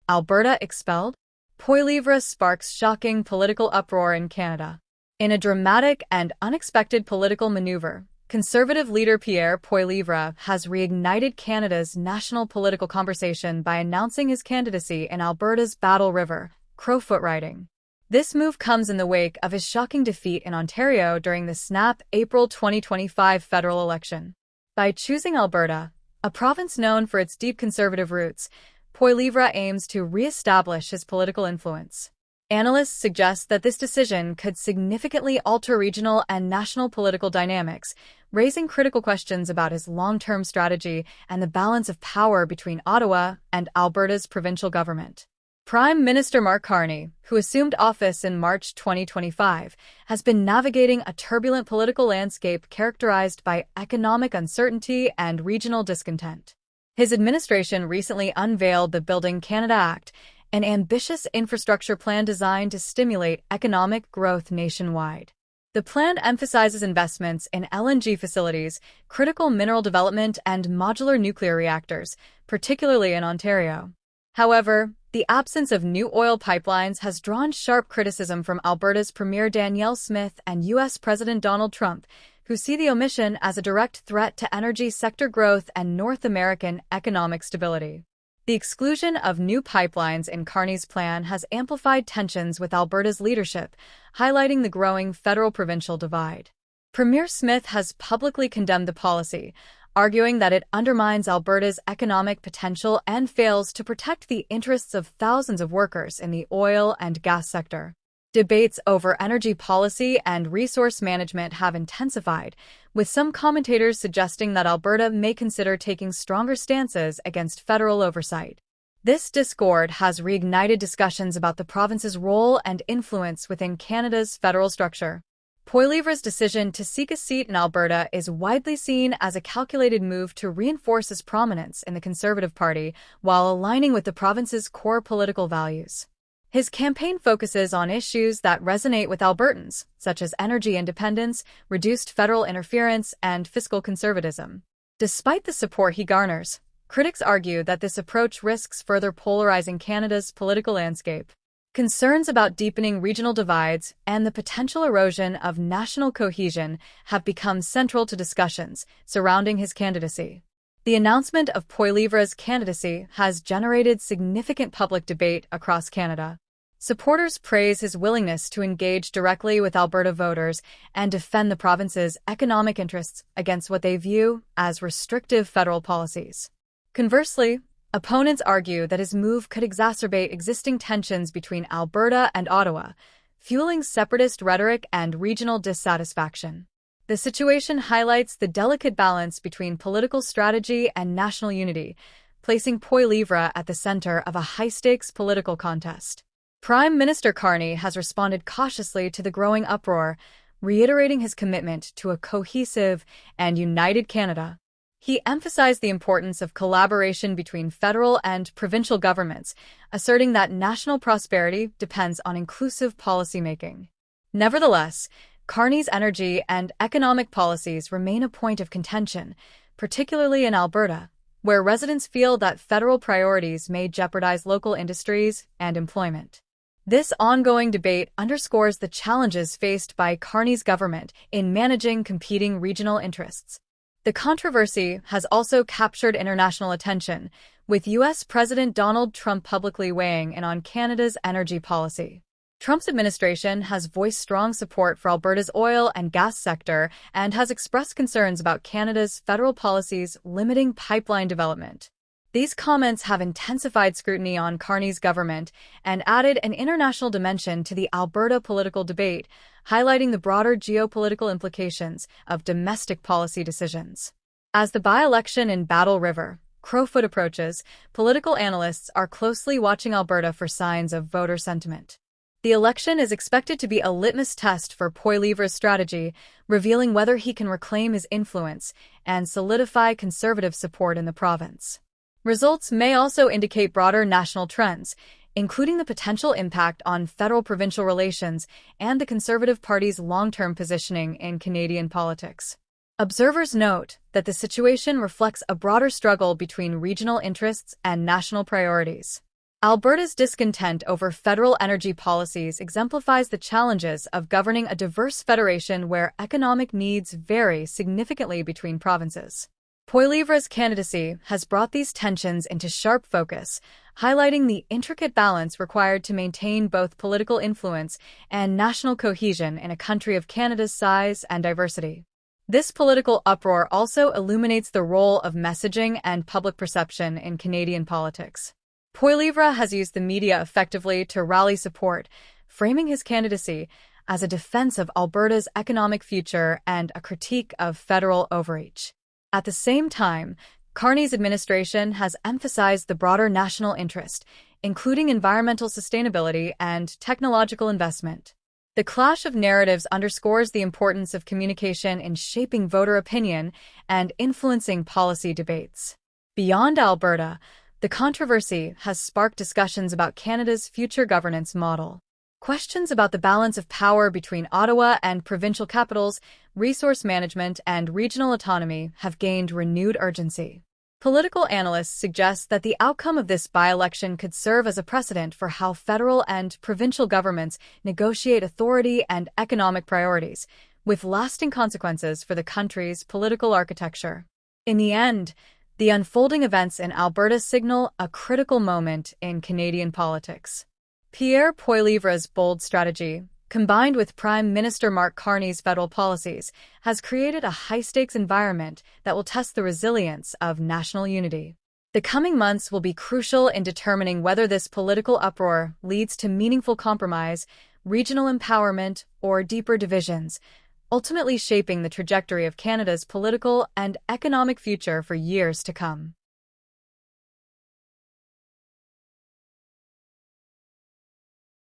Alberta expelled? Poilievre sparks shocking political uproar in Canada. In a dramatic and unexpected political maneuver, Conservative leader Pierre Poilievre has reignited Canada's national political conversation by announcing his candidacy in Alberta's Battle River, Crowfoot riding. This move comes in the wake of his shocking defeat in Ontario during the snap April 2025 federal election. By choosing Alberta, a province known for its deep conservative roots, Poilievre aims to re-establish his political influence. Analysts suggest that this decision could significantly alter regional and national political dynamics, raising critical questions about his long-term strategy and the balance of power between Ottawa and Alberta's provincial government. Prime Minister Mark Carney, who assumed office in March 2025, has been navigating a turbulent political landscape characterized by economic uncertainty and regional discontent. His administration recently unveiled the Building Canada Act, an ambitious infrastructure plan designed to stimulate economic growth nationwide. The plan emphasizes investments in LNG facilities, critical mineral development, and modular nuclear reactors, particularly in Ontario. However, the absence of new oil pipelines has drawn sharp criticism from Alberta's Premier Danielle Smith and U.S. President Donald Trump, who see the omission as a direct threat to energy sector growth and North American economic stability. The exclusion of new pipelines in Carney's plan has amplified tensions with Alberta's leadership, highlighting the growing federal-provincial divide. Premier Smith has publicly condemned the policy, arguing that it undermines Alberta's economic potential and fails to protect the interests of thousands of workers in the oil and gas sector. Debates over energy policy and resource management have intensified, with some commentators suggesting that Alberta may consider taking stronger stances against federal oversight. This discord has reignited discussions about the province's role and influence within Canada's federal structure. Poilievre's decision to seek a seat in Alberta is widely seen as a calculated move to reinforce his prominence in the Conservative Party while aligning with the province's core political values. His campaign focuses on issues that resonate with Albertans, such as energy independence, reduced federal interference, and fiscal conservatism. Despite the support he garners, critics argue that this approach risks further polarizing Canada's political landscape. Concerns about deepening regional divides and the potential erosion of national cohesion have become central to discussions surrounding his candidacy. The announcement of Poilievre's candidacy has generated significant public debate across Canada. Supporters praise his willingness to engage directly with Alberta voters and defend the province's economic interests against what they view as restrictive federal policies. Conversely, opponents argue that his move could exacerbate existing tensions between Alberta and Ottawa, fueling separatist rhetoric and regional dissatisfaction. The situation highlights the delicate balance between political strategy and national unity, placing Poilievre at the center of a high-stakes political contest. Prime Minister Carney has responded cautiously to the growing uproar, reiterating his commitment to a cohesive and united Canada. He emphasized the importance of collaboration between federal and provincial governments, asserting that national prosperity depends on inclusive policymaking. Nevertheless, Carney's energy and economic policies remain a point of contention, particularly in Alberta, where residents feel that federal priorities may jeopardize local industries and employment. This ongoing debate underscores the challenges faced by Carney's government in managing competing regional interests. The controversy has also captured international attention, with U.S. President Donald Trump publicly weighing in on Canada's energy policy. Trump's administration has voiced strong support for Alberta's oil and gas sector and has expressed concerns about Canada's federal policies limiting pipeline development. These comments have intensified scrutiny on Carney's government and added an international dimension to the Alberta political debate, highlighting the broader geopolitical implications of domestic policy decisions. As the by-election in Battle River, Crowfoot approaches, political analysts are closely watching Alberta for signs of voter sentiment. The election is expected to be a litmus test for Poilievre's strategy, revealing whether he can reclaim his influence and solidify conservative support in the province. Results may also indicate broader national trends, including the potential impact on federal-provincial relations and the Conservative Party's long-term positioning in Canadian politics. Observers note that the situation reflects a broader struggle between regional interests and national priorities. Alberta's discontent over federal energy policies exemplifies the challenges of governing a diverse federation where economic needs vary significantly between provinces. Poilievre's candidacy has brought these tensions into sharp focus, highlighting the intricate balance required to maintain both political influence and national cohesion in a country of Canada's size and diversity. This political uproar also illuminates the role of messaging and public perception in Canadian politics. Poilievre has used the media effectively to rally support, framing his candidacy as a defense of Alberta's economic future and a critique of federal overreach. At the same time, Carney's administration has emphasized the broader national interest, including environmental sustainability and technological investment. The clash of narratives underscores the importance of communication in shaping voter opinion and influencing policy debates. Beyond Alberta, the controversy has sparked discussions about Canada's future governance model. Questions about the balance of power between Ottawa and provincial capitals, resource management, and regional autonomy have gained renewed urgency. Political analysts suggest that the outcome of this by-election could serve as a precedent for how federal and provincial governments negotiate authority and economic priorities, with lasting consequences for the country's political architecture. In the end, the unfolding events in Alberta signal a critical moment in Canadian politics. Pierre Poilievre's bold strategy, combined with Prime Minister Mark Carney's federal policies, has created a high-stakes environment that will test the resilience of national unity. The coming months will be crucial in determining whether this political uproar leads to meaningful compromise, regional empowerment, or deeper divisions, ultimately shaping the trajectory of Canada's political and economic future for years to come.